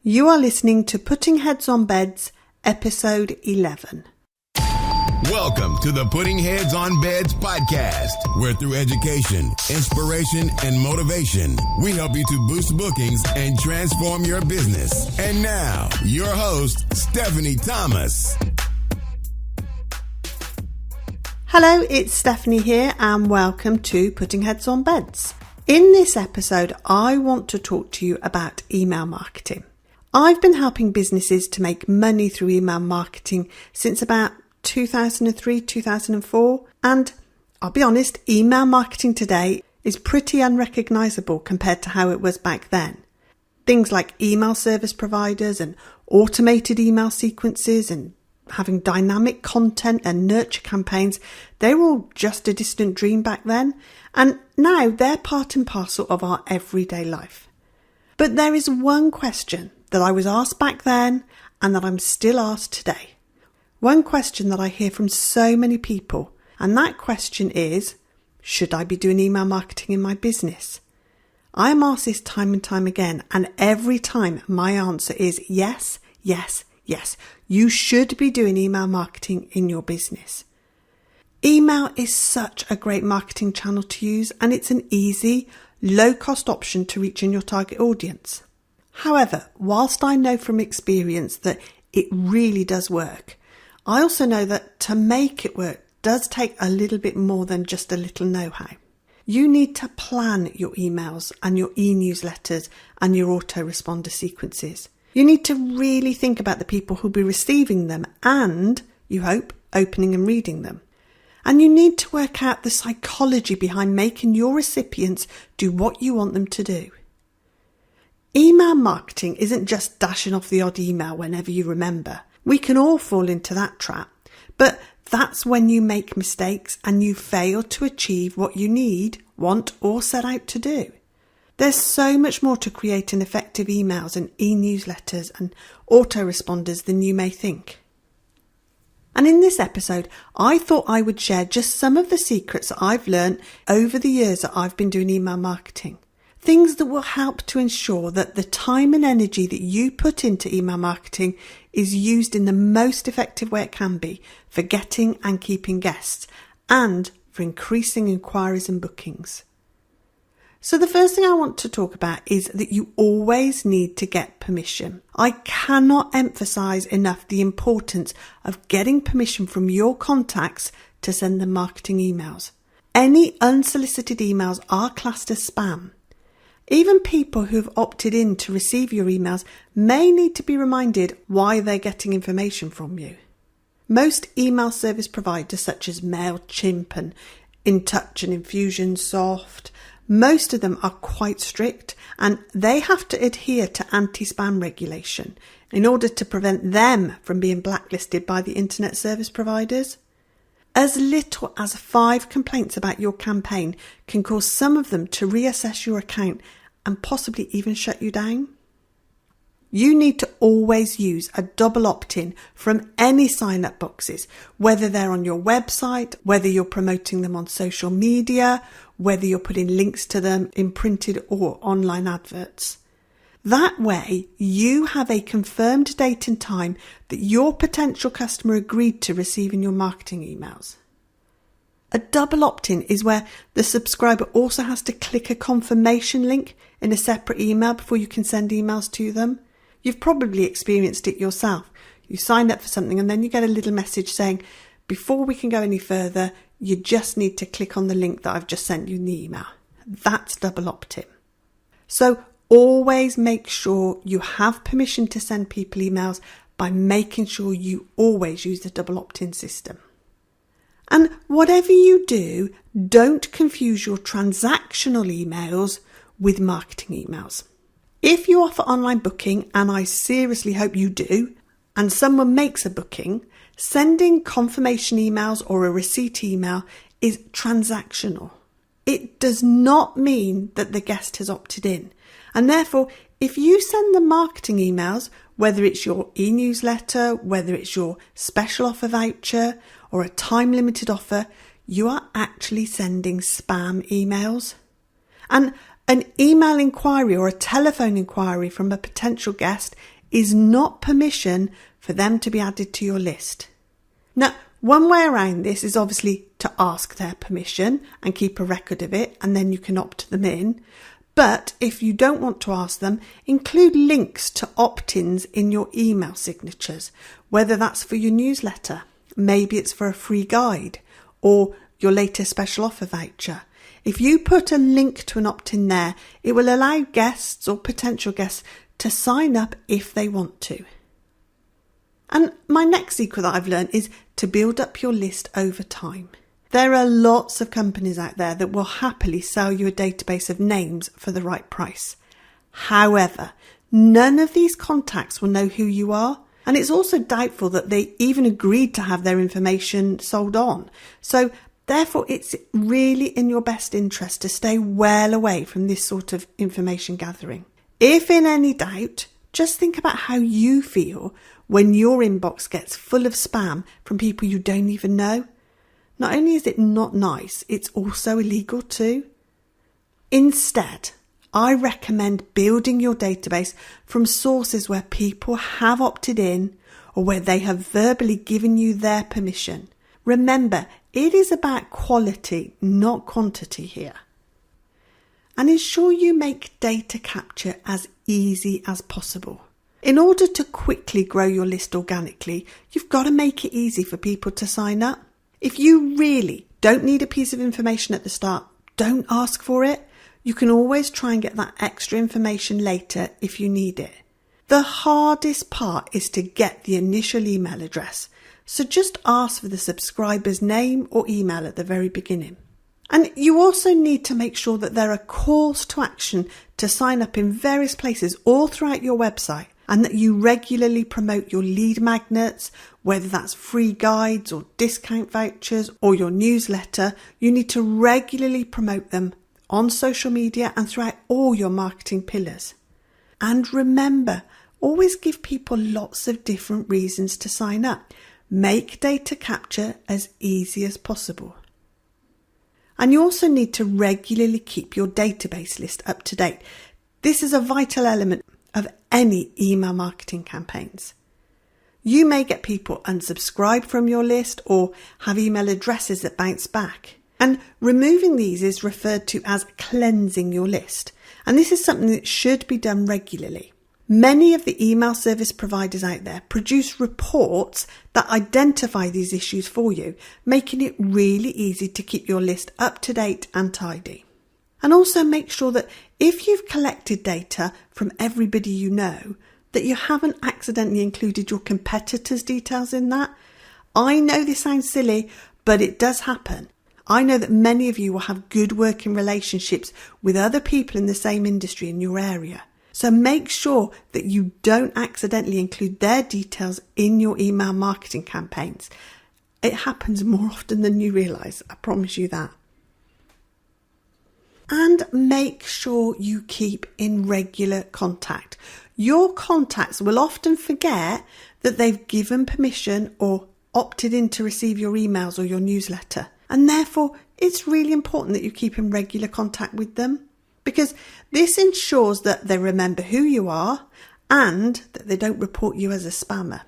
You are listening to Putting Heads on Beds, episode 11. Welcome to the Putting Heads on Beds podcast, where through education, inspiration, and motivation, we help you to boost bookings and transform your business. And now, your host, Stephanie Thomas. Hello, it's Stephanie here, and welcome to Putting Heads on Beds. In this episode, I want to talk to you about email marketing. I've been helping businesses to make money through email marketing since about 2003, 2004, and I'll be honest, email marketing today is pretty unrecognisable compared to how it was back then. Things like email service providers and automated email sequences and having dynamic content and nurture campaigns, they were all just a distant dream back then, and now they're part and parcel of our everyday life. But there is one question that I was asked back then and that I'm still asked today. One question that I hear from so many people, and that question is, should I be doing email marketing in my business? I am asked this time and time again, and every time my answer is yes, yes, yes. You should be doing email marketing in your business. Email is such a great marketing channel to use, and it's an easy, low-cost option to reach in your target audience. However, whilst I know from experience that it really does work, I also know that to make it work does take a little bit more than just a little know-how. You need to plan your emails and your e-newsletters and your autoresponder sequences. You need to really think about the people who'll be receiving them and, you hope, opening and reading them. And you need to work out the psychology behind making your recipients do what you want them to do. Email marketing isn't just dashing off the odd email whenever you remember. We can all fall into that trap, but that's when you make mistakes and you fail to achieve what you need, want, or set out to do. There's so much more to creating effective emails and e-newsletters and autoresponders than you may think. And in this episode, I thought I would share just some of the secrets that I've learned over the years that I've been doing email marketing. Things that will help to ensure that the time and energy that you put into email marketing is used in the most effective way it can be for getting and keeping guests and for increasing inquiries and bookings. So the first thing I want to talk about is that you always need to get permission. I cannot emphasize enough the importance of getting permission from your contacts to send them marketing emails. Any unsolicited emails are classed as spam. Even people who've opted in to receive your emails may need to be reminded why they're getting information from you. Most email service providers such as MailChimp and InTouch and Infusionsoft, most of them are quite strict and they have to adhere to anti-spam regulation in order to prevent them from being blacklisted by the internet service providers. As little as 5 complaints about your campaign can cause some of them to reassess your account and possibly even shut you down. You need to always use a double opt-in from any sign-up boxes, whether they're on your website, whether you're promoting them on social media, whether you're putting links to them in printed or online adverts. That way, you have a confirmed date and time that your potential customer agreed to receiving your marketing emails. A double opt-in is where the subscriber also has to click a confirmation link in a separate email before you can send emails to them. You've probably experienced it yourself. You sign up for something and then you get a little message saying, before we can go any further, you just need to click on the link that I've just sent you in the email. That's double opt-in. So always make sure you have permission to send people emails by making sure you always use the double opt-in system. And whatever you do, don't confuse your transactional emails with marketing emails. If you offer online booking, and I seriously hope you do, and someone makes a booking, sending confirmation emails or a receipt email is transactional. It does not mean that the guest has opted in. And therefore, if you send them marketing emails, whether it's your e-newsletter, whether it's your special offer voucher or a time-limited offer, you are actually sending spam emails. And an email inquiry or a telephone inquiry from a potential guest is not permission for them to be added to your list. Now, one way around this is obviously to ask their permission and keep a record of it, and then you can opt them in. But if you don't want to ask them, include links to opt-ins in your email signatures, whether that's for your newsletter, maybe it's for a free guide, or your latest special offer voucher. If you put a link to an opt-in there, it will allow guests or potential guests to sign up if they want to. And my next secret that I've learned is to build up your list over time. There are lots of companies out there that will happily sell you a database of names for the right price. However, none of these contacts will know who you are, and it's also doubtful that they even agreed to have their information sold on. So therefore, it's really in your best interest to stay well away from this sort of information gathering. If in any doubt, just think about how you feel when your inbox gets full of spam from people you don't even know. Not only is it not nice, it's also illegal too. Instead, I recommend building your database from sources where people have opted in or where they have verbally given you their permission. Remember, it is about quality, not quantity here. And ensure you make data capture as easy as possible. In order to quickly grow your list organically, you've got to make it easy for people to sign up. If you really don't need a piece of information at the start, don't ask for it. You can always try and get that extra information later if you need it. The hardest part is to get the initial email address, so just ask for the subscriber's name or email at the very beginning. And you also need to make sure that there are calls to action to sign up in various places all throughout your website, and that you regularly promote your lead magnets, whether that's free guides or discount vouchers or your newsletter. You need to regularly promote them on social media and throughout all your marketing pillars. And remember, always give people lots of different reasons to sign up. Make data capture as easy as possible. And you also need to regularly keep your database list up to date. This is a vital element of any email marketing campaigns. You may get people unsubscribe from your list or have email addresses that bounce back. And removing these is referred to as cleansing your list. And this is something that should be done regularly. Many of the email service providers out there produce reports that identify these issues for you, making it really easy to keep your list up to date and tidy. And also make sure that if you've collected data from everybody you know, that you haven't accidentally included your competitors' details in that. I know this sounds silly, but it does happen. I know that many of you will have good working relationships with other people in the same industry in your area. So make sure that you don't accidentally include their details in your email marketing campaigns. It happens more often than you realise, I promise you that. And make sure you keep in regular contact. Your contacts will often forget that they've given permission or opted in to receive your emails or your newsletter. And therefore, it's really important that you keep in regular contact with them, because this ensures that they remember who you are and that they don't report you as a spammer.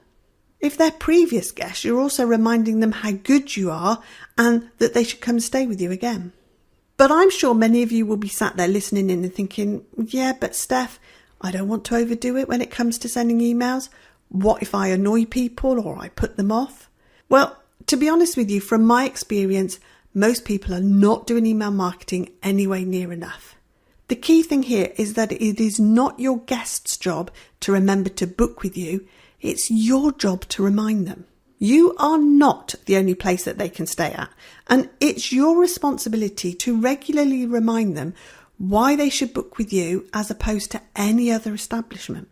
If they're previous guests, you're also reminding them how good you are and that they should come stay with you again. But I'm sure many of you will be sat there listening in and thinking, yeah, but Steph, I don't want to overdo it when it comes to sending emails. What if I annoy people or I put them off? Well, to be honest with you, from my experience, most people are not doing email marketing anywhere near enough. The key thing here is that it is not your guest's job to remember to book with you. It's your job to remind them. You are not the only place that they can stay at, and it's your responsibility to regularly remind them why they should book with you as opposed to any other establishment.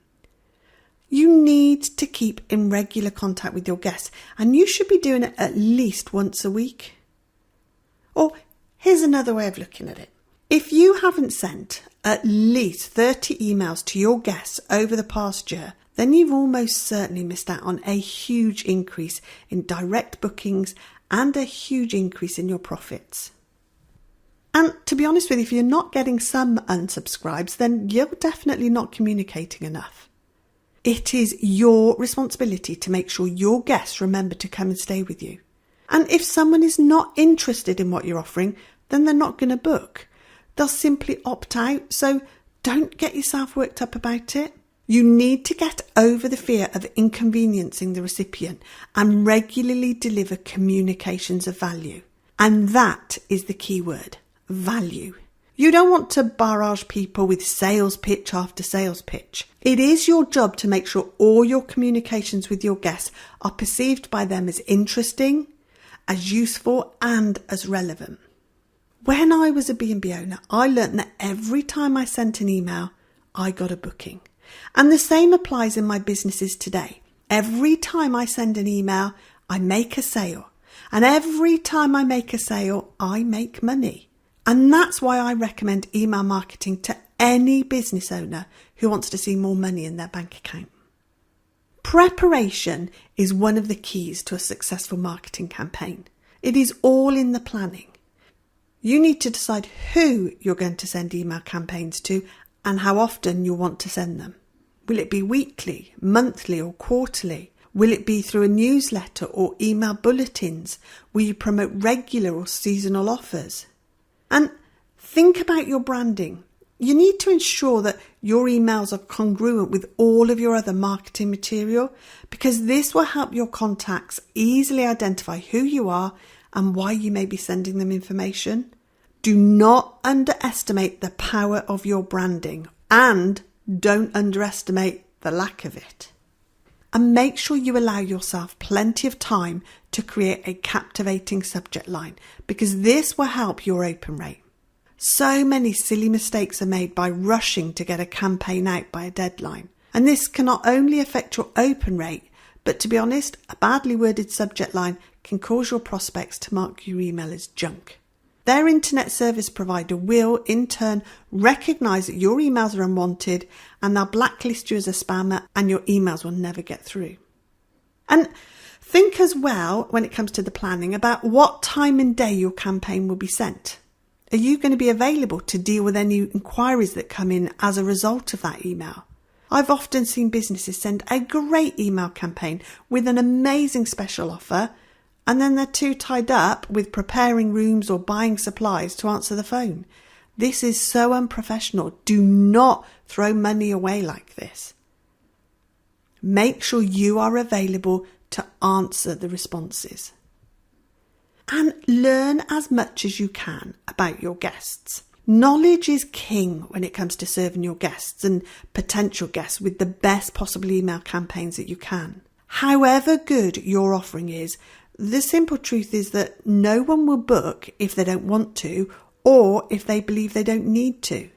You need to keep in regular contact with your guests, and you should be doing it at least once a week. Or here's another way of looking at it. If you haven't sent at least 30 emails to your guests over the past year, then you've almost certainly missed out on a huge increase in direct bookings and a huge increase in your profits. And to be honest with you, if you're not getting some unsubscribes, then you're definitely not communicating enough. It is your responsibility to make sure your guests remember to come and stay with you. And if someone is not interested in what you're offering, then they're not going to book. They'll simply opt out. So don't get yourself worked up about it. You need to get over the fear of inconveniencing the recipient and regularly deliver communications of value. And that is the key word, value. You don't want to barrage people with sales pitch after sales pitch. It is your job to make sure all your communications with your guests are perceived by them as interesting, as useful and as relevant. When I was a B&B owner, I learnt that every time I sent an email, I got a booking. And the same applies in my businesses today. Every time I send an email, I make a sale. And every time I make a sale, I make money. And that's why I recommend email marketing to any business owner who wants to see more money in their bank account. Preparation is one of the keys to a successful marketing campaign. It is all in the planning. You need to decide who you're going to send email campaigns to and how often you want to send them. Will it be weekly, monthly or quarterly? Will it be through a newsletter or email bulletins? Will you promote regular or seasonal offers? And think about your branding. You need to ensure that your emails are congruent with all of your other marketing material, because this will help your contacts easily identify who you are and why you may be sending them information. Do not underestimate the power of your branding, and don't underestimate the lack of it. And make sure you allow yourself plenty of time to create a captivating subject line, because this will help your open rate. So many silly mistakes are made by rushing to get a campaign out by a deadline. And this can not only affect your open rate, but to be honest, a badly worded subject line can cause your prospects to mark your email as junk. Their internet service provider will, in turn, recognise that your emails are unwanted and they'll blacklist you as a spammer, and your emails will never get through. And think as well, when it comes to the planning, about what time and day your campaign will be sent. Are you going to be available to deal with any inquiries that come in as a result of that email? I've often seen businesses send a great email campaign with an amazing special offer, and then they're too tied up with preparing rooms or buying supplies to answer the phone. This is so unprofessional. Do not throw money away like this. Make sure you are available to answer the responses. And learn as much as you can about your guests. Knowledge is king when it comes to serving your guests and potential guests with the best possible email campaigns that you can. However good your offering is, the simple truth is that no one will book if they don't want to, or if they believe they don't need to.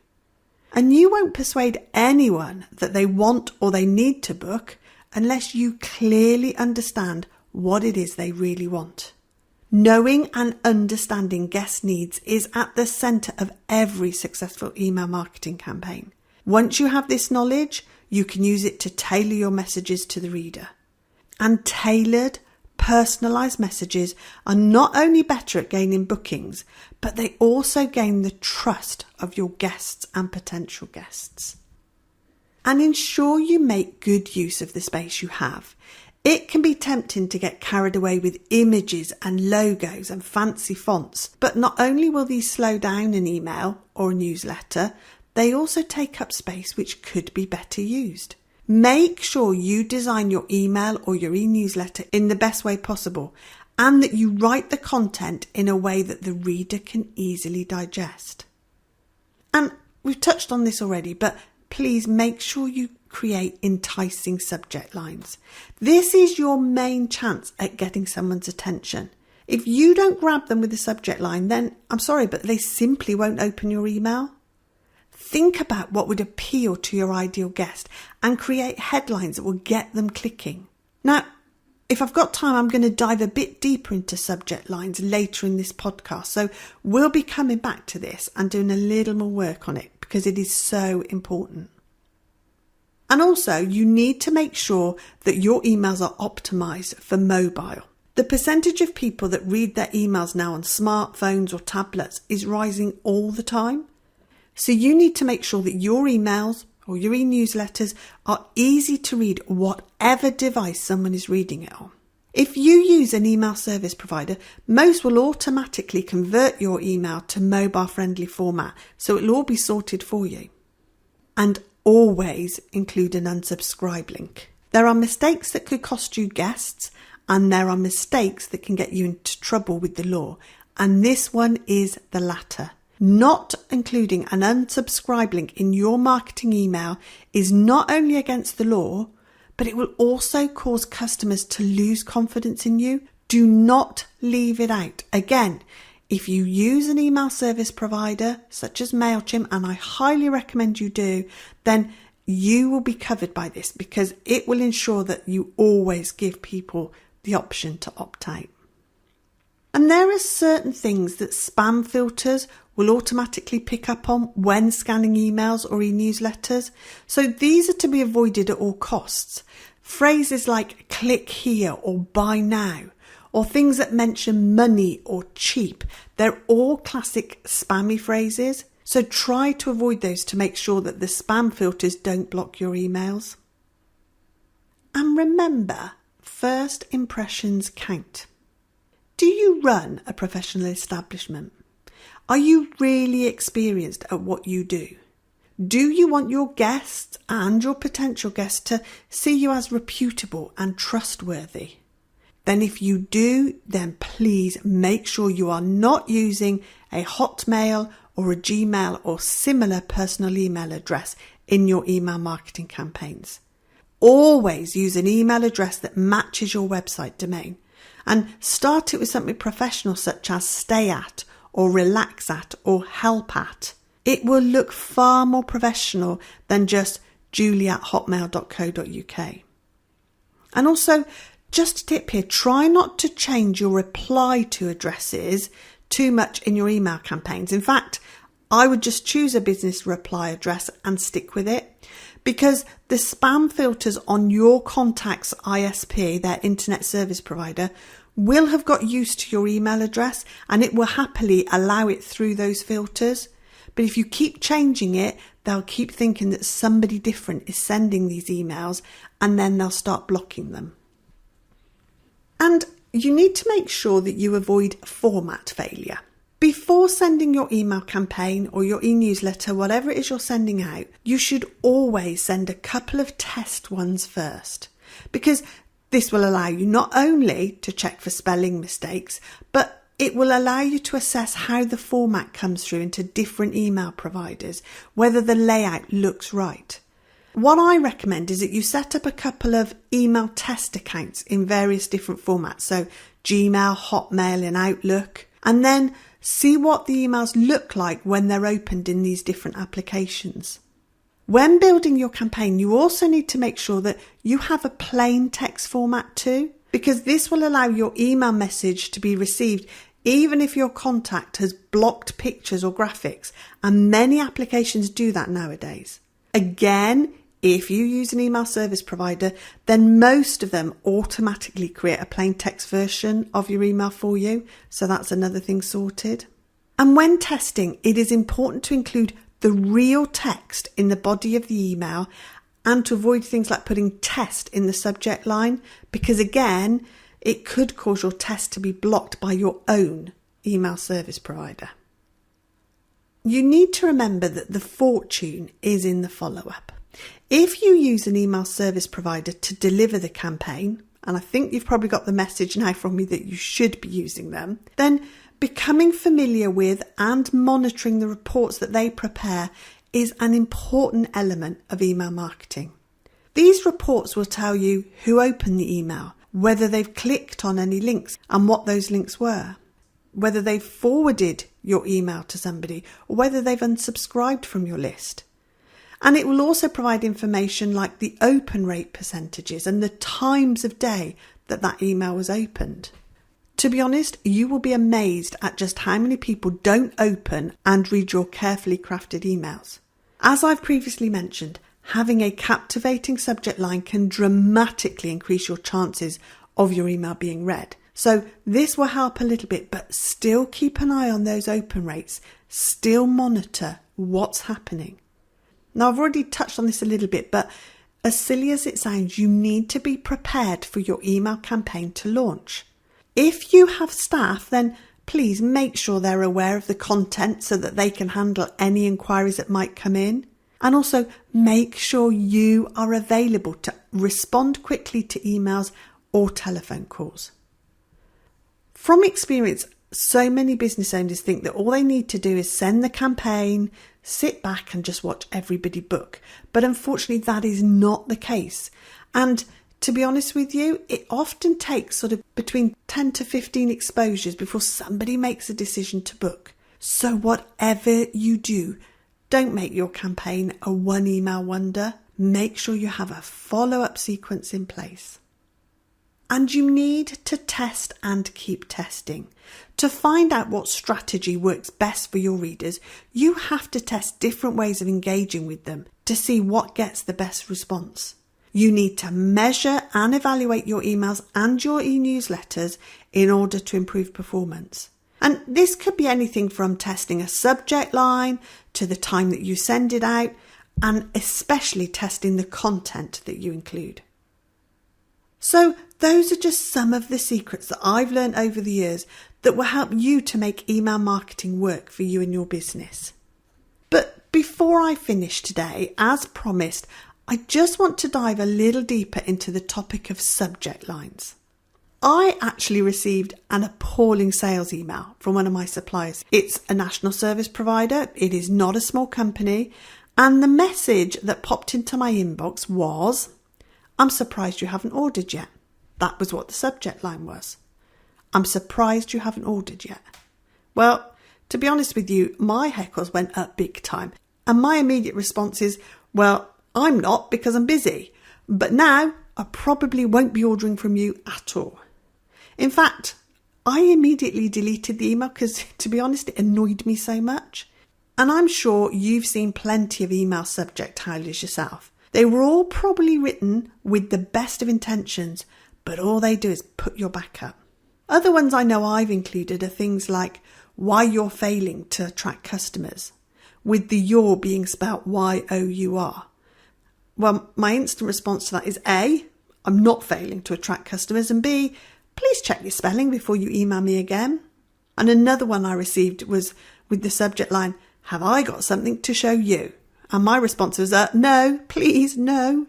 And you won't persuade anyone that they want or they need to book unless you clearly understand what it is they really want. Knowing and understanding guest needs is at the centre of every successful email marketing campaign. Once you have this knowledge, you can use it to tailor your messages to the reader. And tailored, personalised messages are not only better at gaining bookings, but they also gain the trust of your guests and potential guests. And ensure you make good use of the space you have. It can be tempting to get carried away with images and logos and fancy fonts, but not only will these slow down an email or a newsletter, they also take up space which could be better used. Make sure you design your email or your e-newsletter in the best way possible, and that you write the content in a way that the reader can easily digest. And we've touched on this already, but please make sure you create enticing subject lines. This is your main chance at getting someone's attention. If you don't grab them with a subject line, then I'm sorry, but they simply won't open your email. Think about what would appeal to your ideal guest and create headlines that will get them clicking. Now, if I've got time, I'm going to dive a bit deeper into subject lines later in this podcast. So we'll be coming back to this and doing a little more work on it because it is so important. And also, you need to make sure that your emails are optimized for mobile. The percentage of people that read their emails now on smartphones or tablets is rising all the time. So you need to make sure that your emails or your e-newsletters are easy to read whatever device someone is reading it on. If you use an email service provider, most will automatically convert your email to mobile-friendly format, so it'll all be sorted for you. And always include an unsubscribe link. There are mistakes that could cost you guests, and there are mistakes that can get you into trouble with the law, and this one is the latter. Not including an unsubscribe link in your marketing email is not only against the law, but it will also cause customers to lose confidence in you. Do not leave it out. Again, if you use an email service provider such as MailChimp, and I highly recommend you do, then you will be covered by this because it will ensure that you always give people the option to opt out. And there are certain things that spam filters will automatically pick up on when scanning emails or e-newsletters. So these are to be avoided at all costs. Phrases like click here or buy now, or things that mention money or cheap, they're all classic spammy phrases. So try to avoid those to make sure that the spam filters don't block your emails. And remember, first impressions count. Do you run a professional establishment? Are you really experienced at what you do? Do you want your guests and your potential guests to see you as reputable and trustworthy? Then if you do, then please make sure you are not using a Hotmail or a Gmail or similar personal email address in your email marketing campaigns. Always use an email address that matches your website domain, and start it with something professional such as stay at or relax at or help at. It will look far more professional than just julie@hotmail.co.uk. And also, just a tip here, try not to change your reply to addresses too much in your email campaigns. In fact, I would just choose a business reply address and stick with it, because the spam filters on your contact's ISP, their internet service provider, will have got used to your email address and it will happily allow it through those filters. But if you keep changing it, they'll keep thinking that somebody different is sending these emails, and then they'll start blocking them. And you need to make sure that you avoid format failure. Before sending your email campaign or your e-newsletter, whatever it is you're sending out, you should always send a couple of test ones first, because this will allow you not only to check for spelling mistakes, but it will allow you to assess how the format comes through into different email providers, whether the layout looks right. What I recommend is that you set up a couple of email test accounts in various different formats, so Gmail, Hotmail and Outlook, and then see what the emails look like when they're opened in these different applications. When building your campaign, you also need to make sure that you have a plain text format too, because this will allow your email message to be received even if your contact has blocked pictures or graphics, and many applications do that nowadays. Again, if you use an email service provider, then most of them automatically create a plain text version of your email for you, so that's another thing sorted. And when testing, it is important to include the real text in the body of the email and to avoid things like putting test in the subject line, because again, it could cause your test to be blocked by your own email service provider. You need to remember that the fortune is in the follow-up. If you use an email service provider to deliver the campaign, and I think you've probably got the message now from me that you should be using them, then becoming familiar with and monitoring the reports that they prepare is an important element of email marketing. These reports will tell you who opened the email, whether they've clicked on any links and what those links were, whether they've forwarded your email to somebody or whether they've unsubscribed from your list. And it will also provide information like the open rate percentages and the times of day that that email was opened. To be honest, you will be amazed at just how many people don't open and read your carefully crafted emails. As I've previously mentioned, having a captivating subject line can dramatically increase your chances of your email being read. So this will help a little bit, but still keep an eye on those open rates. Still monitor what's happening. Now, I've already touched on this a little bit, but as silly as it sounds, you need to be prepared for your email campaign to launch. If you have staff, then please make sure they're aware of the content so that they can handle any inquiries that might come in. And also make sure you are available to respond quickly to emails or telephone calls. From experience, so many business owners think that all they need to do is send the campaign, sit back and just watch everybody book. But unfortunately, that is not the case. And to be honest with you, it often takes sort of between 10 to 15 exposures before somebody makes a decision to book. So whatever you do, don't make your campaign a one email wonder. Make sure you have a follow-up sequence in place. And you need to test and keep testing. To find out what strategy works best for your readers, you have to test different ways of engaging with them to see what gets the best response. You need to measure and evaluate your emails and your e-newsletters in order to improve performance. And this could be anything from testing a subject line to the time that you send it out, and especially testing the content that you include. So those are just some of the secrets that I've learned over the years that will help you to make email marketing work for you and your business. But before I finish today, as promised, I just want to dive a little deeper into the topic of subject lines. I actually received an appalling sales email from one of my suppliers. It's a national service provider. It is not a small company. And the message that popped into my inbox was, "I'm surprised you haven't ordered yet." That was what the subject line was. "I'm surprised you haven't ordered yet." Well, to be honest with you, my heckles went up big time. And my immediate response is, well, I'm not because I'm busy. But now I probably won't be ordering from you at all. In fact, I immediately deleted the email because, to be honest, it annoyed me so much. And I'm sure you've seen plenty of email subject titles yourself. They were all probably written with the best of intentions, but all they do is put your back up. Other ones I know I've included are things like why you're failing to attract customers, with the "your" being spelt Y-O-U-R. Well, my instant response to that is A, I'm not failing to attract customers, and B, please check your spelling before you email me again. And another one I received was with the subject line, "Have I got something to show you?" And my response was, no, please, no.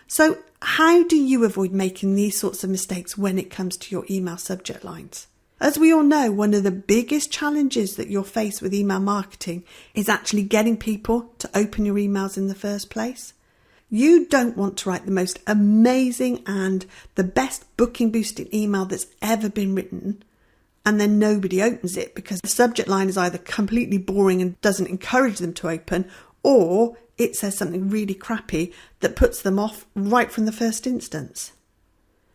So how do you avoid making these sorts of mistakes when it comes to your email subject lines? As we all know, one of the biggest challenges that you'll face with email marketing is actually getting people to open your emails in the first place. You don't want to write the most amazing and the best booking boosting email that's ever been written, and then nobody opens it because the subject line is either completely boring and doesn't encourage them to open, or it says something really crappy that puts them off right from the first instance.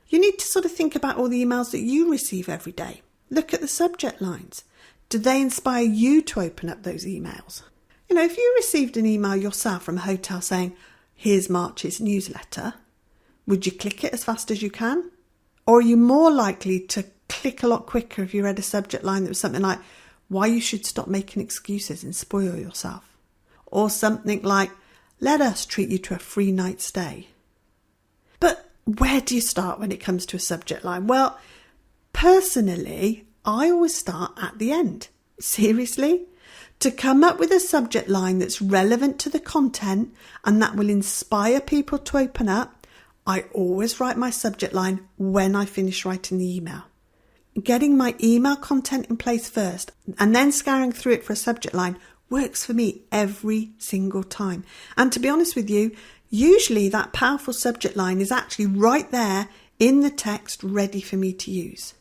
You need to sort of think about all the emails that you receive every day. Look at the subject lines. Do they inspire you to open up those emails? If you received an email yourself from a hotel saying, "Here's March's newsletter," would you click it as fast as you can? Or are you more likely to click a lot quicker if you read a subject line that was something like, "Why you should stop making excuses and spoil yourself"? Or something like, "Let us treat you to a free night stay." But where do you start when it comes to a subject line? Well, personally, I always start at the end. Seriously? To come up with a subject line that's relevant to the content and that will inspire people to open up, I always write my subject line when I finish writing the email. Getting my email content in place first and then scouring through it for a subject line works for me every single time. And to be honest with you, usually that powerful subject line is actually right there in the text ready for me to use.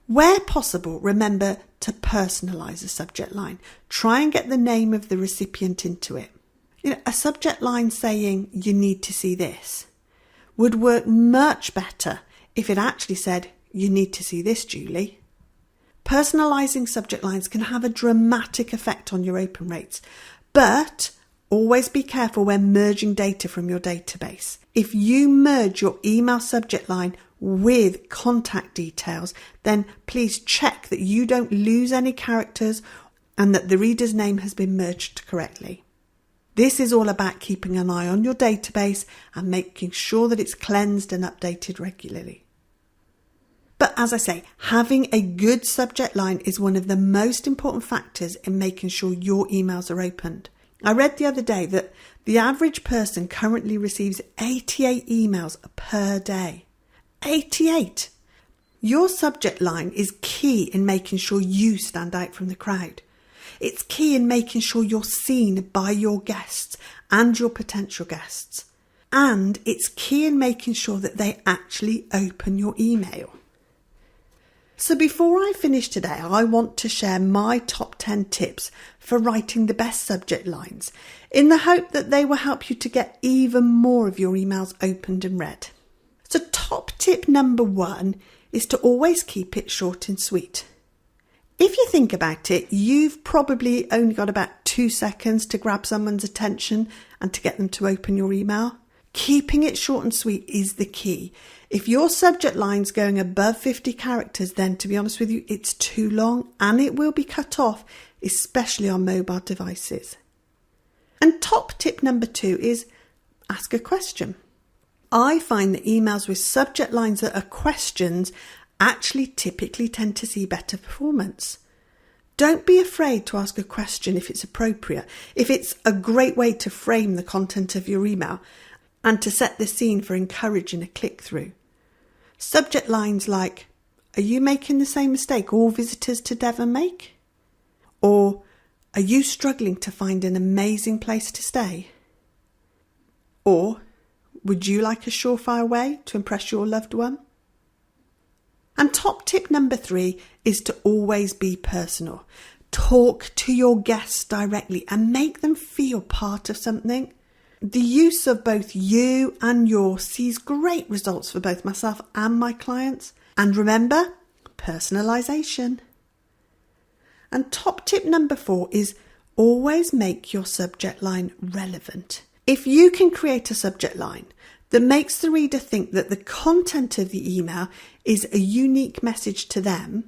Where possible, remember to personalise a subject line. Try and get the name of the recipient into it. A subject line saying, "You need to see this," would work much better if it actually said, "You need to see this, Julie." Personalising subject lines can have a dramatic effect on your open rates, but always be careful when merging data from your database. If you merge your email subject line with contact details, then please check that you don't lose any characters and that the reader's name has been merged correctly. This is all about keeping an eye on your database and making sure that it's cleansed and updated regularly. But as I say, having a good subject line is one of the most important factors in making sure your emails are opened. I read the other day that the average person currently receives 88 emails per day. 88! Your subject line is key in making sure you stand out from the crowd. It's key in making sure you're seen by your guests and your potential guests. And it's key in making sure that they actually open your email. So before I finish today, I want to share my top 10 tips for writing the best subject lines in the hope that they will help you to get even more of your emails opened and read. So top tip number 1 is to always keep it short and sweet. If you think about it, you've probably only got about 2 seconds to grab someone's attention and to get them to open your email. Keeping it short and sweet is the key. If your subject line's going above 50 characters, then to be honest with you, it's too long and it will be cut off, especially on mobile devices. And top tip number 2 is ask a question. I find that emails with subject lines that are questions actually typically tend to see better performance. Don't be afraid to ask a question if it's appropriate, if it's a great way to frame the content of your email and to set the scene for encouraging a click-through. Subject lines like, are you making the same mistake all visitors to Devon make? Or, are you struggling to find an amazing place to stay? Or, would you like a surefire way to impress your loved one? And top tip number 3 is to always be personal. Talk to your guests directly and make them feel part of something. The use of both you and your sees great results for both myself and my clients. And remember, personalisation. And top tip number 4 is always make your subject line relevant. If you can create a subject line that makes the reader think that the content of the email is a unique message to them,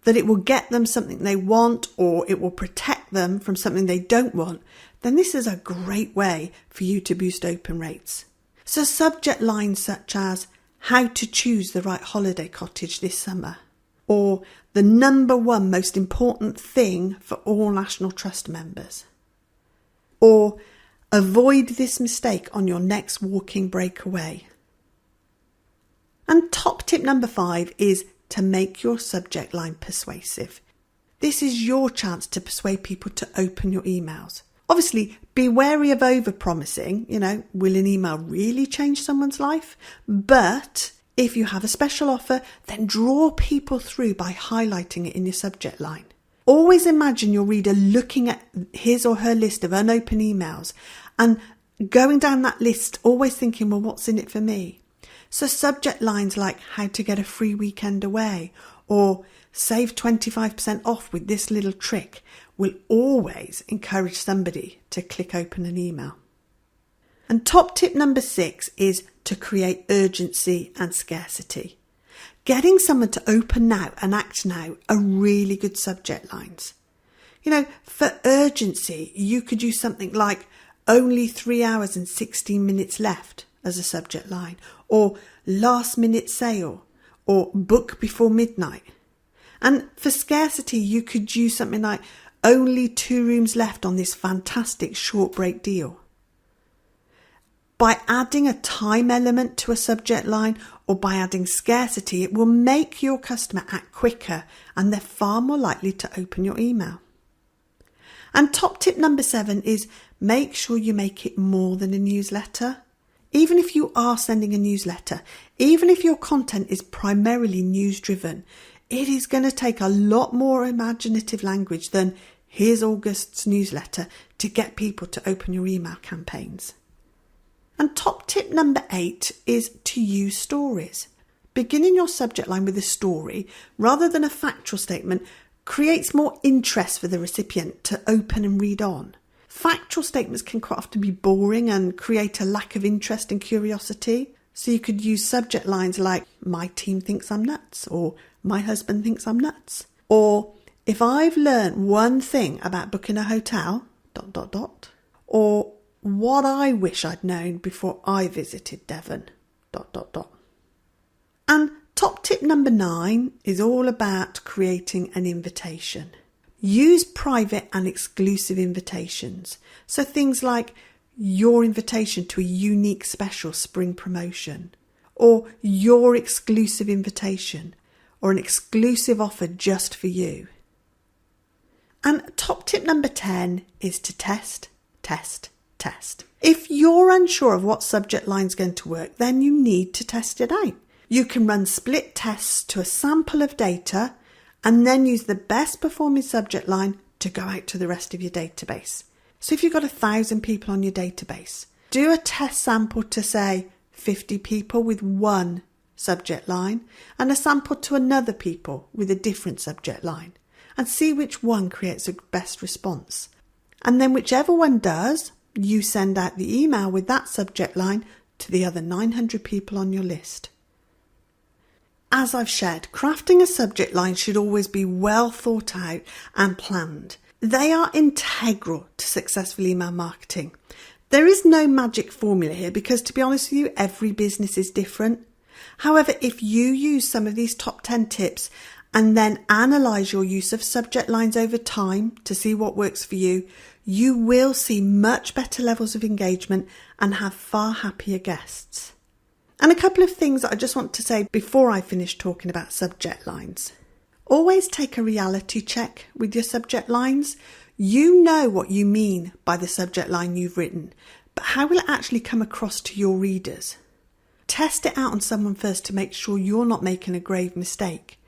that it will get them something they want or it will protect them from something they don't want, then this is a great way for you to boost open rates. So subject lines such as how to choose the right holiday cottage this summer, or the number 1 most important thing for all National Trust members, or avoid this mistake on your next walking breakaway. And top tip number 5 is to make your subject line persuasive. This is your chance to persuade people to open your emails. Obviously, be wary of over-promising. Will an email really change someone's life? But if you have a special offer, then draw people through by highlighting it in your subject line. Always imagine your reader looking at his or her list of unopened emails and going down that list, always thinking, well, what's in it for me? So subject lines like how to get a free weekend away or save 25% off with this little trick will always encourage somebody to click open an email. And top tip number 6 is to create urgency and scarcity. Getting someone to open now and act now are really good subject lines. For urgency, you could use something like only 3 hours and 16 minutes left as a subject line, or last minute sale, or book before midnight. And for scarcity, you could use something like only 2 rooms left on this fantastic short break deal. By adding a time element to a subject line or by adding scarcity, it will make your customer act quicker and they're far more likely to open your email. And top tip number 7 is make sure you make it more than a newsletter. Even if you are sending a newsletter, even if your content is primarily news driven, it is going to take a lot more imaginative language than here's August's newsletter to get people to open your email campaigns. And top tip number 8 is to use stories. Beginning your subject line with a story rather than a factual statement creates more interest for the recipient to open and read on. Factual statements can quite often be boring and create a lack of interest and curiosity. So you could use subject lines like, my team thinks I'm nuts, or my husband thinks I'm nuts. Or, if I've learned one thing about booking a hotel, ... or what I wish I'd known before I visited Devon, ... And top tip number 9 is all about creating an invitation. Use private and exclusive invitations. So things like your invitation to a unique special spring promotion, or your exclusive invitation, or an exclusive offer just for you. And top tip number 10 is to test. If you're unsure of what subject line's going to work, then you need to test it out. You can run split tests to a sample of data and then use the best performing subject line to go out to the rest of your database. So if you've got 1,000 people on your database, do a test sample to say 50 people with one subject line and a sample to another people with a different subject line, and see which one creates the best response. And then whichever one does, you send out the email with that subject line to the other 900 people on your list. As I've shared, crafting a subject line should always be well thought out and planned. They are integral to successful email marketing. There is no magic formula here because, to be honest with you, every business is different. However, if you use some of these top 10 tips and then analyse your use of subject lines over time to see what works for you, you will see much better levels of engagement and have far happier guests. And a couple of things that I just want to say before I finish talking about subject lines. Always take a reality check with your subject lines. You know what you mean by the subject line you've written, but how will it actually come across to your readers? Test it out on someone first to make sure you're not making a grave mistake.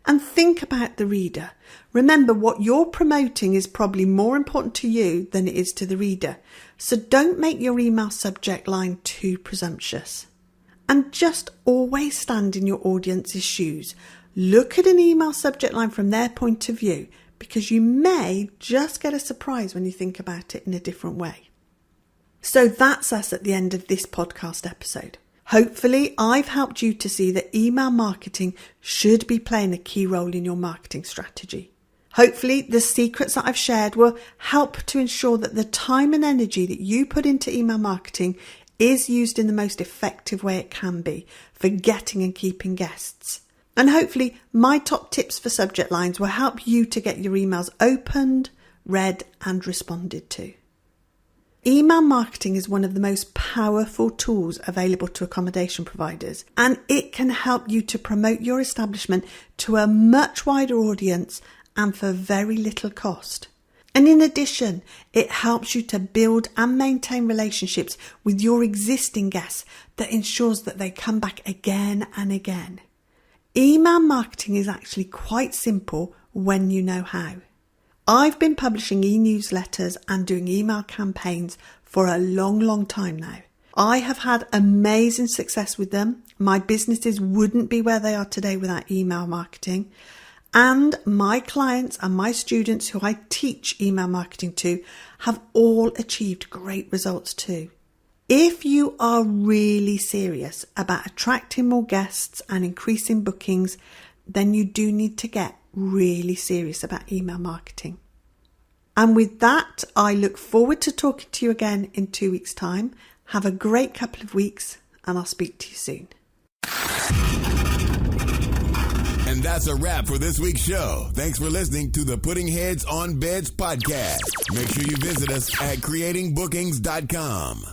And think about the reader. Remember, what you're promoting is probably more important to you than it is to the reader. So don't make your email subject line too presumptuous. And just always stand in your audience's shoes. Look at an email subject line from their point of view, because you may just get a surprise when you think about it in a different way. So that's us at the end of this podcast episode. Hopefully, I've helped you to see that email marketing should be playing a key role in your marketing strategy. Hopefully, the secrets that I've shared will help to ensure that the time and energy that you put into email marketing is used in the most effective way it can be for getting and keeping guests. And hopefully, my top tips for subject lines will help you to get your emails opened, read, and responded to. Email marketing is one of the most powerful tools available to accommodation providers, and it can help you to promote your establishment to a much wider audience and for very little cost. And in addition, it helps you to build and maintain relationships with your existing guests that ensures that they come back again and again. Email marketing is actually quite simple when you know how. I've been publishing e-newsletters and doing email campaigns for a long time now. I have had amazing success with them. My businesses wouldn't be where they are today without email marketing. And my clients and my students who I teach email marketing to have all achieved great results too. If you are really serious about attracting more guests and increasing bookings, then you do need to get really serious about email marketing. And with that, I look forward to talking to you again in 2 weeks' time. Have a great couple of weeks, and I'll speak to you soon. And that's a wrap for this week's show. Thanks for listening to the Putting Heads on Beds podcast. Make sure you visit us at creatingbookings.com.